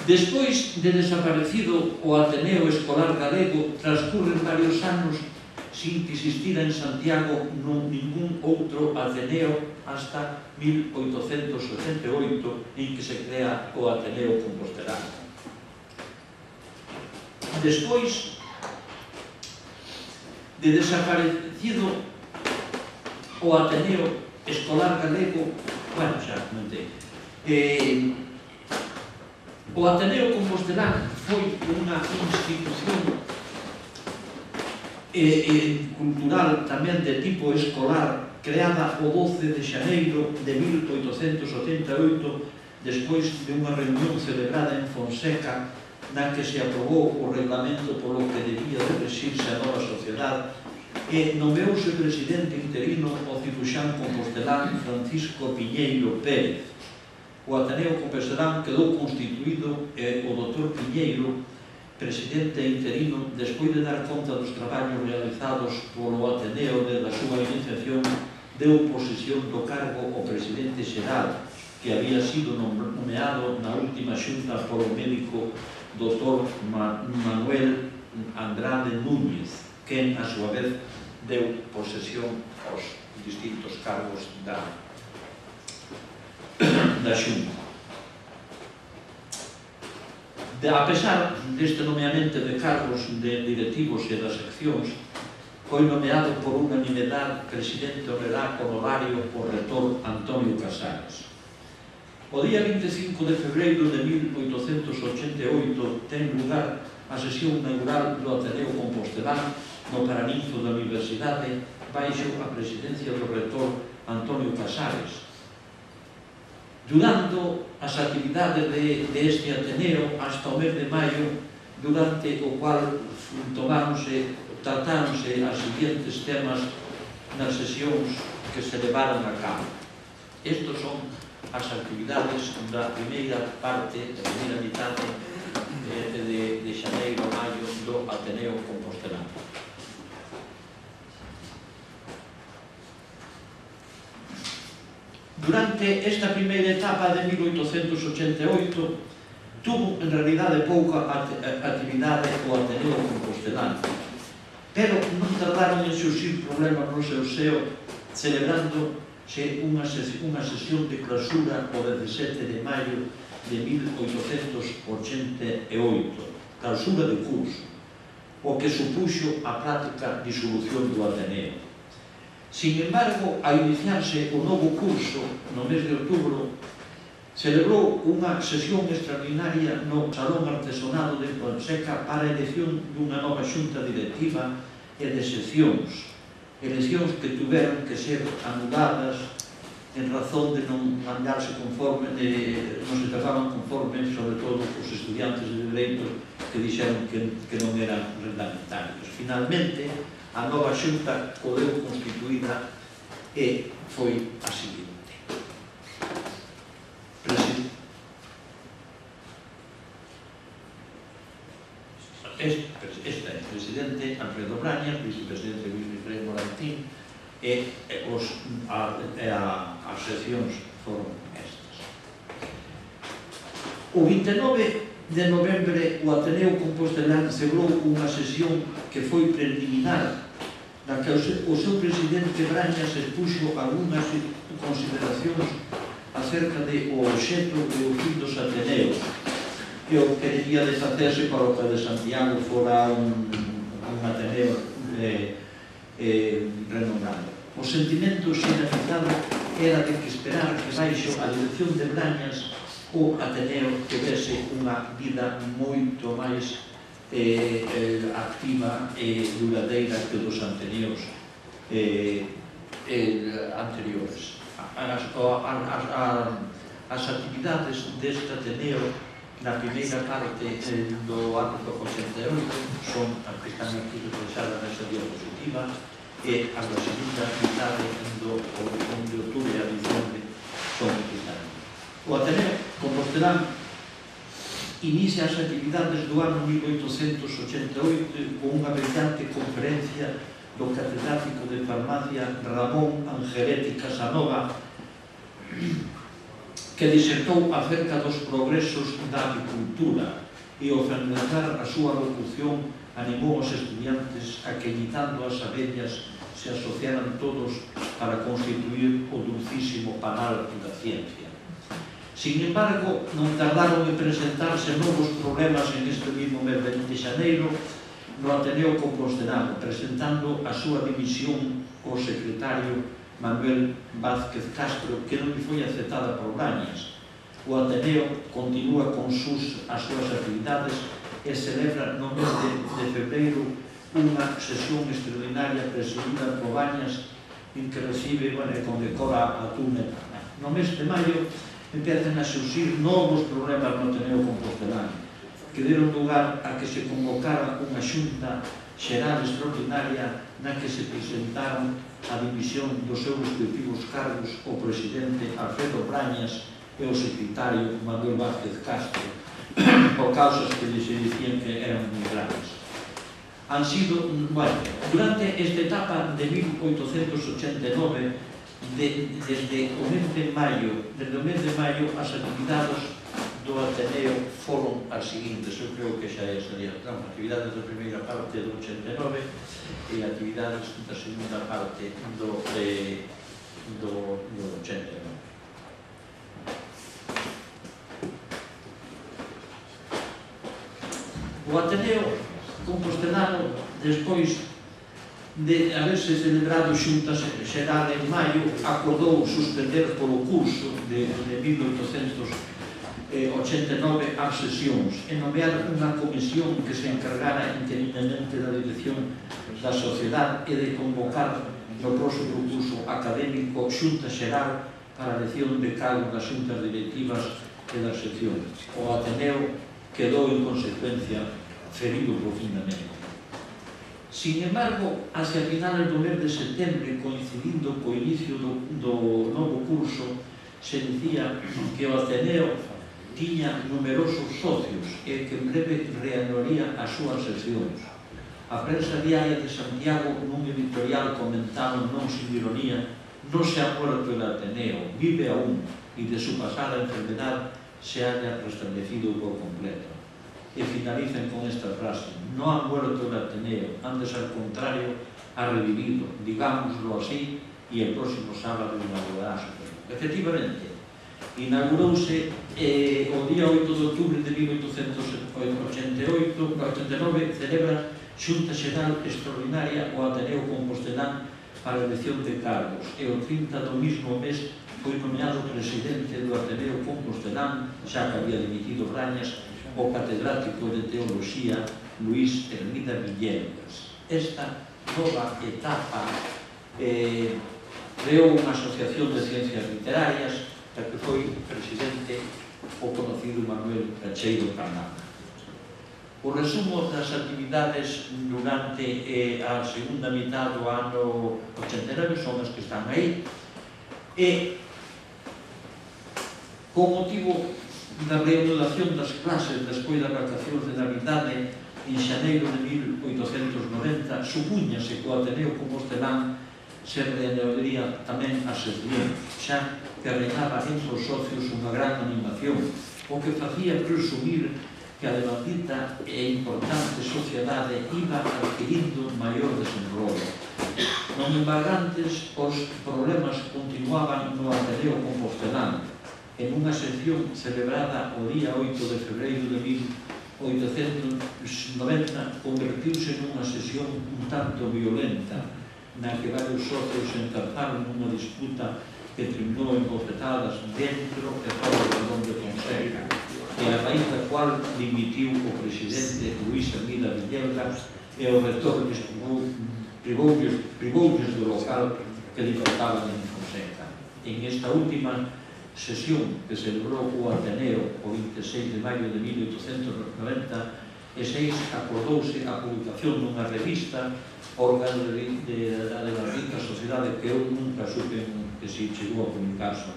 Despois de desaparecido o Ateneo Escolar Galego, transcurren varios anos sin que existira en Santiago ningún outro Ateneo hasta 1888, en que se crea o Ateneo Compostelano. Despois de desaparecido o Ateneo Escolar Galego, bueno, xa comentei, o Ateneo Compostelán foi unha institución cultural tamén de tipo escolar creada o 12 de xaneiro de 1888 despois de unha reunión celebrada en Fonseca na que se aprobou o reglamento polo que debía de regirse a nova sociedade e nomeouse presidente interino o ciruxán compostelán Francisco Piñeiro Pérez. O Ateneo Compostelán quedou constituído e o Dr. Piñeiro, presidente interino, despois de dar conta dos traballos realizados polo Ateneo desde a súa iniciación, deu posesión do cargo ao presidente xeral, que había sido nomeado na última xunta polo médico Dr. Manuel Andrade Núñez, que, a súa vez, deu posesión aos distintos cargos da xunta. A pesar deste nomeamento de cargos de directivos e das seccións, foi nomeado por unanimidade presidente honorario o retor Antonio Casares. O día 25 de febreiro de 1888 ten lugar a sesión inaugural do Ateneo Compostelán no Paraninfo da Universidade baixo a presidencia do retor Antonio Casares. Durando as actividades deste Ateneo hasta o mes de maio, durante o cual tratáronse as seguintes temas nas sesións que se levaron a cabo. Estes son as actividades da primeira parte, da primeira mitade de xaneiro a maio do Ateneo Compostelán. Durante esta primeira etapa de 1888 tuvo en realidade pouca actividade o Ateneo Compostelán, pero non tardaron en xurxir problemas no seu seo, celebrándose unha sesión de clausura o 17 de maio de 1888, clausura de curso, o que supuxo a práctica disolución do Ateneo. Sin embargo, a iniciarse o novo curso, no mes de outubro, celebrou unha sesión extraordinaria no Salón Artesonado de Fonseca para a elección dunha nova xunta directiva e de seccións. Eleccións que tuveron que ser anuladas en razón de non andarse conforme, non se trababan conforme, sobre todo os estudiantes de Dereito que dixeron que non eran reglamentarios. Finalmente, a nova xunta quedou constituída e foi a seguinte. Este é presidente Alfredo Brañas, vicepresidente Luis Miguel Morantín e as seccións foron estas. O 29 de novembro o Ateneo Compostelán celebrou unha sesión que foi preliminar, na que o seu presidente Brañas expuxo algunhas consideracións acerca de o obxecto e o fin dos Ateneos e o que debía de facerse para que de Santiago fora un Ateneo renombrado. O sentimento xeneralizado era de que esperar que baixo a dirección de Brañas o Ateneo tivese unha vida moito máis activa e duradeira que dos Ateneos anteriores. As actividades deste Ateneo na primeira parte do ano 88 son as que están aquí reflexadas nesta diapositiva e as da segunda mitade do de outubro a diciembre son equitantes. O Ateneo Compostelán inicia as actividades do ano 1888 con unha brillante conferencia do catedrático de farmacia Ramón Angeretti Casanova que disertou acerca dos progresos da agricultura e ao finalizar a súa locución animou os estudiantes a que, imitando as abellas, se asociaran todos para constituir o dulcísimo panal da ciencia. Sin embargo, non tardaron en presentarse novos problemas en este mismo mes de xaneiro no Ateneo Compostelano, presentando a súa dimisión ao secretario Manuel Vázquez Castro, que non foi aceptada por Brañas. O Ateneo continúa con as súas actividades e celebra no mes de febreiro unha sesión extraordinaria presidida por Brañas en que recibe e condecora a Túnez. No mes de maio empezan a surgir novos problemas no Ateneo Compostelano, que deron lugar a que se convocara unha xunta xeral extraordinaria na que se presentaron a dimisión dos seus respectivos cargos o presidente Alfredo Brañas e o secretario Manuel Vázquez Castro, por causas que se dicían que eran moi graves. Han sido, durante esta etapa de 1889, desde o mes de maio, as actividades do Ateneo foron as seguintes. Eu creo que xa serían actividades da primeira parte do 89 e actividades da segunda parte do 89. O Ateneo Compostelano, despois de haberse celebrado xuntas xeral en maio, acordou suspender polo curso de 1889 as sesións e nomear unha comisión que se encargara interinamente da dirección da sociedade e de convocar no próximo curso académico xunta xeral para a elección de cargos das xuntas directivas e das seccións. O Ateneo quedou en consecuencia ferido profundamente. Sin embargo, hacia finales do mes de setembro, coincidindo co inicio do novo curso, se dicía que o Ateneo tiña numerosos socios e que en breve reanudaría as súas seccións. A prensa diaria de Santiago, nun editorial, comentaron non sin ironía: "No se ha muerto el Ateneo, vive aún, y de su pasada enfermedad se haya restablecido por completo". E finalizan con esta frase: "No ha muerto el Ateneo, antes al contrario, ha revivido, digámoslo así, y el próximo sábado inaugurará su premio". Efectivamente, inaugurouse o día 8 de outubro de 1889, celebra xunta xeral extraordinaria o Ateneo Compostelán para a elección de cargos, e o 30 do mismo mes foi nomeado presidente do Ateneo Compostelán, xa que había dimitido Brañas, o catedrático de Teoloxía Luís Hermida Villegas. Esta nova etapa creou unha asociación de ciencias literarias da que foi presidente o conocido Manuel Cacheiro Carnada. O resumo das actividades durante a segunda mitad do ano 89 son as que están aí, e con motivo da reanudación das clases despois das vacacións de Navidade en xaneiro de 1890, supúñase que o Ateneo Compostelán se reanudaría tamén as sesións, xa que reinaba entre os socios unha gran animación, o que facía presumir que a levantita e importante sociedade iba adquirindo maior desenrolo. Non embargantes, os problemas continuaban no Ateneo Compostelán, en unha sesión celebrada o día 8 de febreiro de 1890, convertiuse nunha sesión un tanto violenta, na que varios socios se encarzaron nunha disputa que terminou en bofetadas dentro e fora do salón de Fonseca, e a raíz da cual dimitiu o presidente Luís Hermida Villegas e o rector privoulles do local que lle faltaba en Fonseca. En esta última sesión que celebrou o Ateneo o 26 de maio de 1896, acordouse a publicación dunha revista, órgano da rica sociedade, que eu nunca supe que se chegou a publicarse.